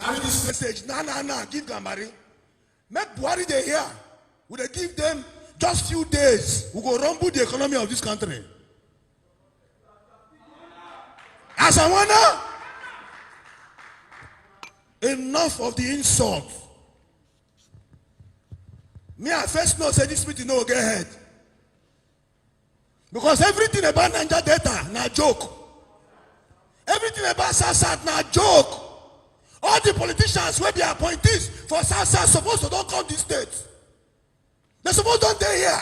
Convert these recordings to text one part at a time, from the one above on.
carry this message. Nah, give Gambari. Make Buhari they hear. We they give them just few days. We go rumble the economy of this country. As I wanna, enough of the insult. Me, I first know say this meeting no get ahead. Because everything about Niger Delta na joke. Everything about South na joke. All the politicians will be appointees for South supposed to don't come this state. They supposed to don't stay here.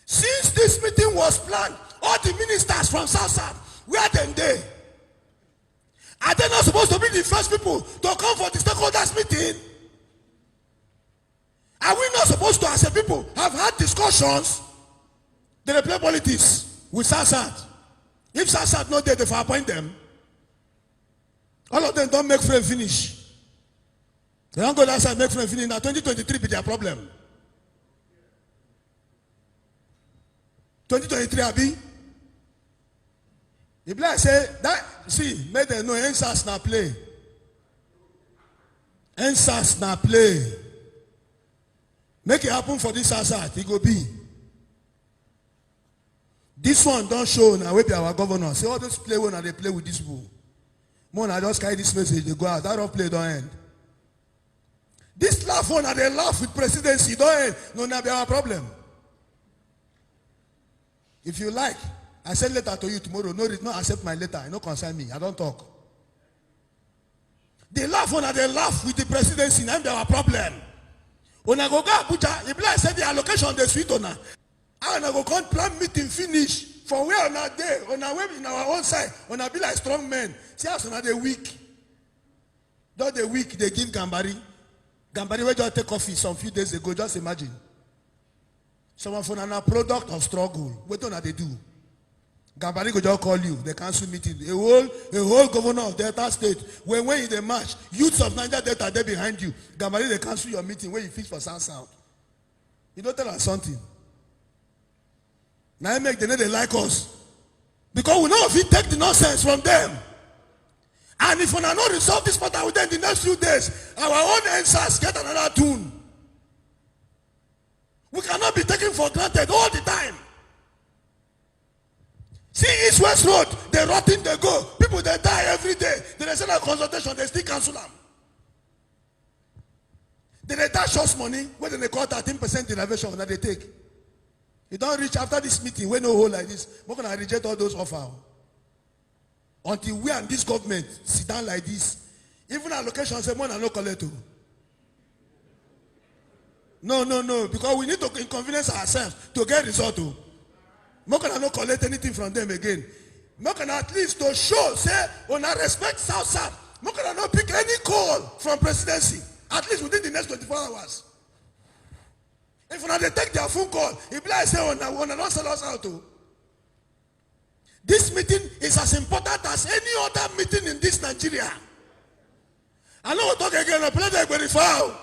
Since this meeting was planned, all the ministers from South, where them they? Are they not supposed to be the first people to come for the stakeholders meeting? Are we not supposed to, as a people, have had discussions? They play politics with South. If South not there, they for appoint them. All of them don't make frame finish. They don't go that side make frame finish. Now 2023 be their problem. 2023 Abi. The black say that see make them know NSAS na play. NSAS na play. Make it happen for this South. It go be. This one don't show now. We be our governor. Say all those play when they play with this bull. More I just carry this message. They go out. That don't play don't end. This laugh one they laugh with presidency don't end. No, now be our problem. If you like, I send letter to you tomorrow. No, not accept my letter. No concern me. I don't talk. They laugh when they laugh with the presidency. Now be our problem. When I go Abuja, if I say the allocation they sweet on. And I go come plan meeting finish. For where on our day, on our way in our own side, on our be like strong men. See us on the week. Not the week they give Gambari. Gambari we just take office some few days ago. Just imagine. Someone for a product of struggle. What don't they do? Gambari go just call you. They cancel meeting. A whole governor of Delta State. When in the march, youths of Niger Delta they behind you. Gambari they cancel your meeting when you fix for South. You don't tell us something. Now make them know they like us. Because we know if we take the nonsense from them. And if we are not resolve this matter within the next few days, our own answers get another tune. We cannot be taken for granted all the time. See East West Road, they rotting, they go. People they die every day. They send a consultation, they still cancel them. They dash us money, when they call 13% innovation that they take. You don't reach after this meeting, we no hold like this. We're going to reject all those offers. Until we and this government sit down like this. Even allocation say, no collect. No. Because we need to inconvenience ourselves to get result. We're going to not collect anything from them again. We're going to at least to show, say, when I respect South, we're going to not pick any call from presidency. At least within the next 24 hours. If they take their phone call, if I say, "Oh, not sell us out." This meeting is as important as any other meeting in this Nigeria. I know we'll talk again. I play the very foul.